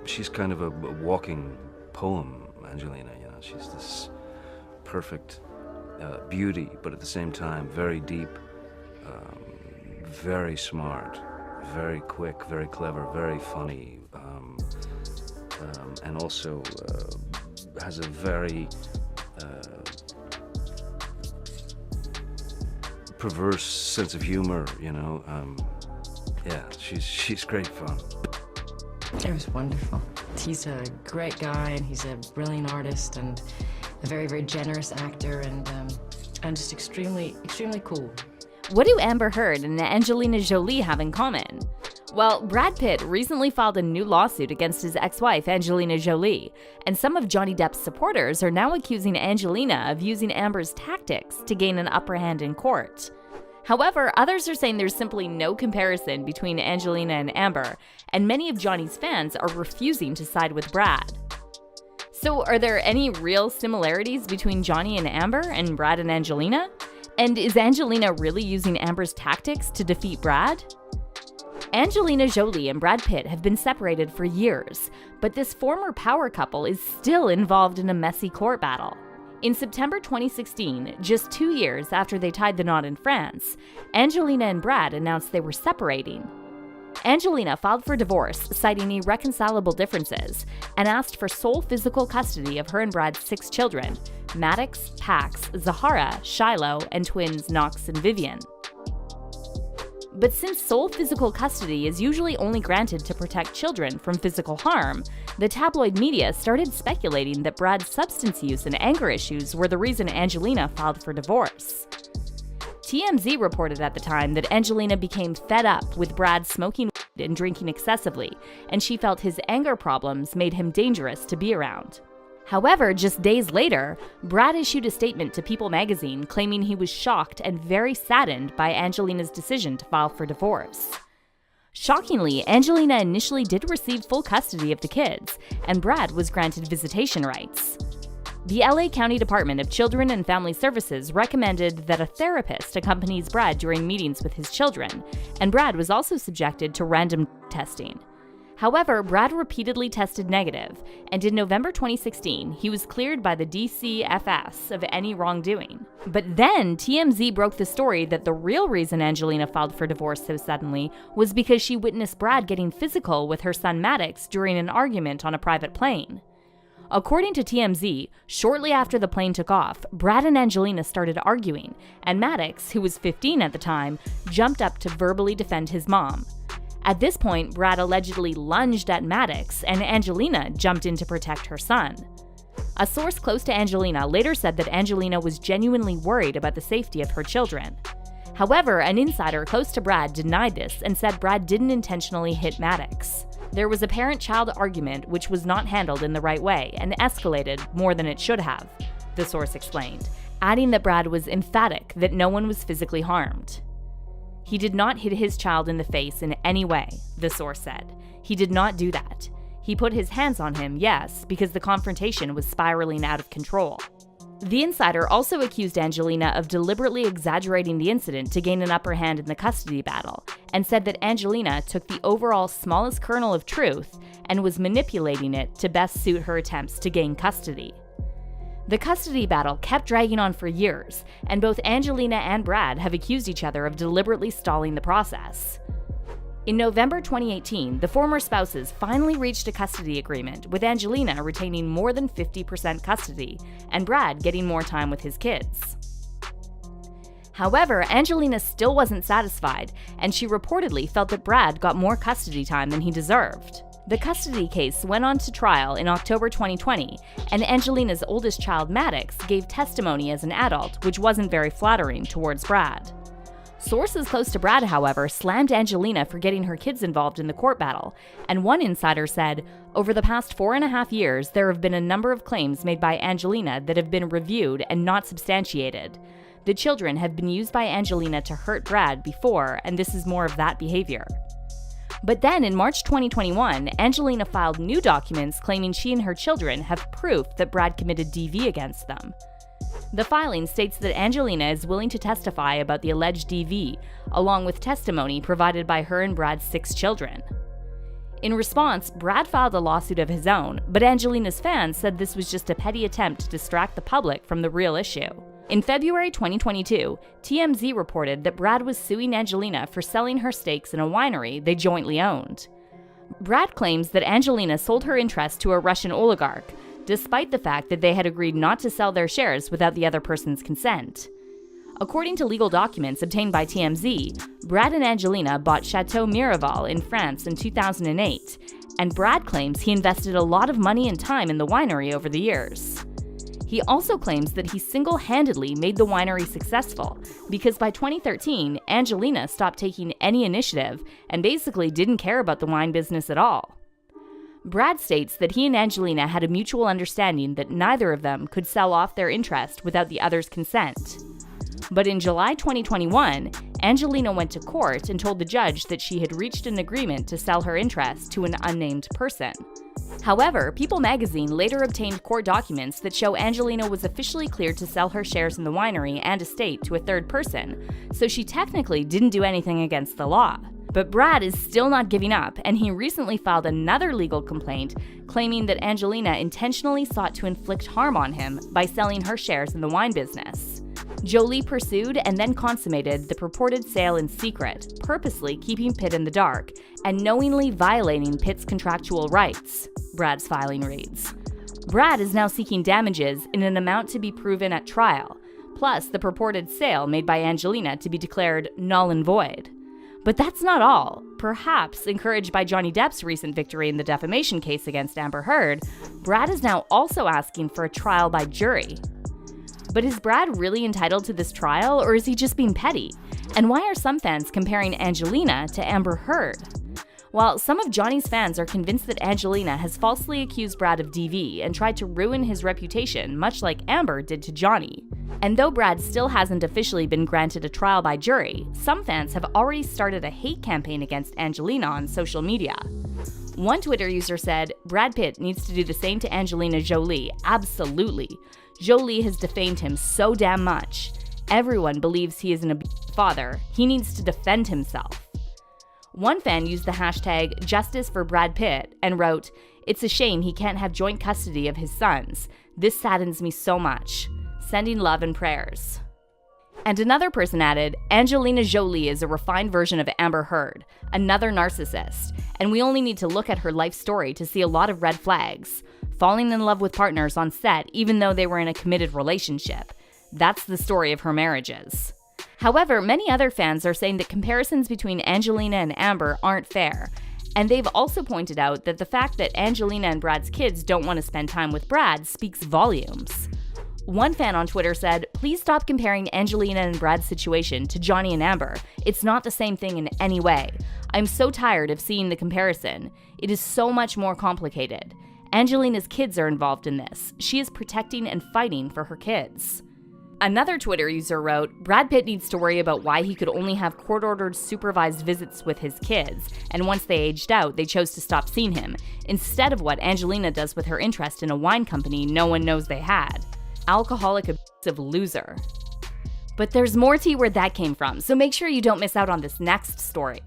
she's kind of a walking poem, Angelina. She's this perfect beauty, but at the same time very deep, very smart, very quick, very clever, very funny, and also has a very perverse sense of humor. She's great fun. It was wonderful. He's a great guy, and he's a brilliant artist, and a very, very generous actor, and just extremely, extremely cool. What do Amber Heard and Angelina Jolie have in common? Well, Brad Pitt recently filed a new lawsuit against his ex-wife, Angelina Jolie, and some of Johnny Depp's supporters are now accusing Angelina of using Amber's tactics to gain an upper hand in court. However, others are saying there's simply no comparison between Angelina and Amber, and many of Johnny's fans are refusing to side with Brad. So, are there any real similarities between Johnny and Amber and Brad and Angelina? And is Angelina really using Amber's tactics to defeat Brad? Angelina Jolie and Brad Pitt have been separated for years, but this former power couple is still involved in a messy court battle. In September 2016, just 2 years after they tied the knot in France, Angelina and Brad announced they were separating. Angelina filed for divorce, citing irreconcilable differences, and asked for sole physical custody of her and Brad's 6 children: Maddox, Pax, Zahara, Shiloh, and twins Knox and Vivian. But since sole physical custody is usually only granted to protect children from physical harm, the tabloid media started speculating that Brad's substance use and anger issues were the reason Angelina filed for divorce. TMZ reported at the time that Angelina became fed up with Brad smoking weed and drinking excessively, and she felt his anger problems made him dangerous to be around. However, just days later, Brad issued a statement to People magazine claiming he was shocked and very saddened by Angelina's decision to file for divorce. Shockingly, Angelina initially did receive full custody of the kids, and Brad was granted visitation rights. The LA County Department of Children and Family Services recommended that a therapist accompanies Brad during meetings with his children, and Brad was also subjected to random testing. However, Brad repeatedly tested negative, and in November 2016, he was cleared by the DCFS of any wrongdoing. But then, TMZ broke the story that the real reason Angelina filed for divorce so suddenly was because she witnessed Brad getting physical with her son Maddox during an argument on a private plane. According to TMZ, shortly after the plane took off, Brad and Angelina started arguing, and Maddox, who was 15 at the time, jumped up to verbally defend his mom. At this point, Brad allegedly lunged at Maddox, and Angelina jumped in to protect her son. A source close to Angelina later said that Angelina was genuinely worried about the safety of her children. However, an insider close to Brad denied this and said Brad didn't intentionally hit Maddox. There was a parent-child argument which was not handled in the right way and escalated more than it should have, the source explained, adding that Brad was emphatic that no one was physically harmed. He did not hit his child in the face in any way, the source said. He did not do that. He put his hands on him, yes, because the confrontation was spiraling out of control. The insider also accused Angelina of deliberately exaggerating the incident to gain an upper hand in the custody battle, and said that Angelina took the overall smallest kernel of truth and was manipulating it to best suit her attempts to gain custody. The custody battle kept dragging on for years, and both Angelina and Brad have accused each other of deliberately stalling the process. In November 2018, the former spouses finally reached a custody agreement, with Angelina retaining more than 50% custody, and Brad getting more time with his kids. However, Angelina still wasn't satisfied, and she reportedly felt that Brad got more custody time than he deserved. The custody case went on to trial in October 2020, and Angelina's oldest child, Maddox, gave testimony as an adult, which wasn't very flattering towards Brad. Sources close to Brad, however, slammed Angelina for getting her kids involved in the court battle, and one insider said, "Over the past 4.5 years, there have been a number of claims made by Angelina that have been reviewed and not substantiated. The children have been used by Angelina to hurt Brad before, and this is more of that behavior." But then in March 2021, Angelina filed new documents claiming she and her children have proof that Brad committed DV against them. The filing states that Angelina is willing to testify about the alleged DV, along with testimony provided by her and Brad's 6 children. In response, Brad filed a lawsuit of his own, but Angelina's fans said this was just a petty attempt to distract the public from the real issue. In February 2022, TMZ reported that Brad was suing Angelina for selling her stakes in a winery they jointly owned. Brad claims that Angelina sold her interest to a Russian oligarch, despite the fact that they had agreed not to sell their shares without the other person's consent. According to legal documents obtained by TMZ, Brad and Angelina bought Chateau Miraval in France in 2008, and Brad claims he invested a lot of money and time in the winery over the years. He also claims that he single-handedly made the winery successful because by 2013, Angelina stopped taking any initiative and basically didn't care about the wine business at all. Brad states that he and Angelina had a mutual understanding that neither of them could sell off their interest without the other's consent. But in July 2021, Angelina went to court and told the judge that she had reached an agreement to sell her interest to an unnamed person. However, People magazine later obtained court documents that show Angelina was officially cleared to sell her shares in the winery and estate to a third person, so she technically didn't do anything against the law. But Brad is still not giving up, and he recently filed another legal complaint claiming that Angelina intentionally sought to inflict harm on him by selling her shares in the wine business. Jolie pursued and then consummated the purported sale in secret, purposely keeping Pitt in the dark and knowingly violating Pitt's contractual rights, Brad's filing reads. Brad is now seeking damages in an amount to be proven at trial, plus the purported sale made by Angelina to be declared null and void. But that's not all. Perhaps encouraged by Johnny Depp's recent victory in the defamation case against Amber Heard, Brad is now also asking for a trial by jury. But is Brad really entitled to this trial, or is he just being petty? And why are some fans comparing Angelina to Amber Heard? While some of Johnny's fans are convinced that Angelina has falsely accused Brad of DV and tried to ruin his reputation, much like Amber did to Johnny. And though Brad still hasn't officially been granted a trial by jury, some fans have already started a hate campaign against Angelina on social media. One Twitter user said, "Brad Pitt needs to do the same to Angelina Jolie, absolutely. Jolie has defamed him so damn much. Everyone believes he is an abusive father. He needs to defend himself." One fan used the hashtag Justice for Brad Pitt and wrote, "It's a shame he can't have joint custody of his sons. This saddens me so much. Sending love and prayers." And another person added, "Angelina Jolie is a refined version of Amber Heard, another narcissist, and we only need to look at her life story to see a lot of red flags. Falling in love with partners on set even though they were in a committed relationship. That's the story of her marriages." However, many other fans are saying that comparisons between Angelina and Amber aren't fair, and they've also pointed out that the fact that Angelina and Brad's kids don't want to spend time with Brad speaks volumes. One fan on Twitter said, "Please stop comparing Angelina and Brad's situation to Johnny and Amber. It's not the same thing in any way. I'm so tired of seeing the comparison. It is so much more complicated. Angelina's kids are involved in this. She is protecting and fighting for her kids." Another Twitter user wrote, "Brad Pitt needs to worry about why he could only have court-ordered supervised visits with his kids, and once they aged out, they chose to stop seeing him, instead of what Angelina does with her interest in a wine company no one knows they had. Alcoholic, abusive loser." But there's more tea where that came from, so make sure you don't miss out on this next story.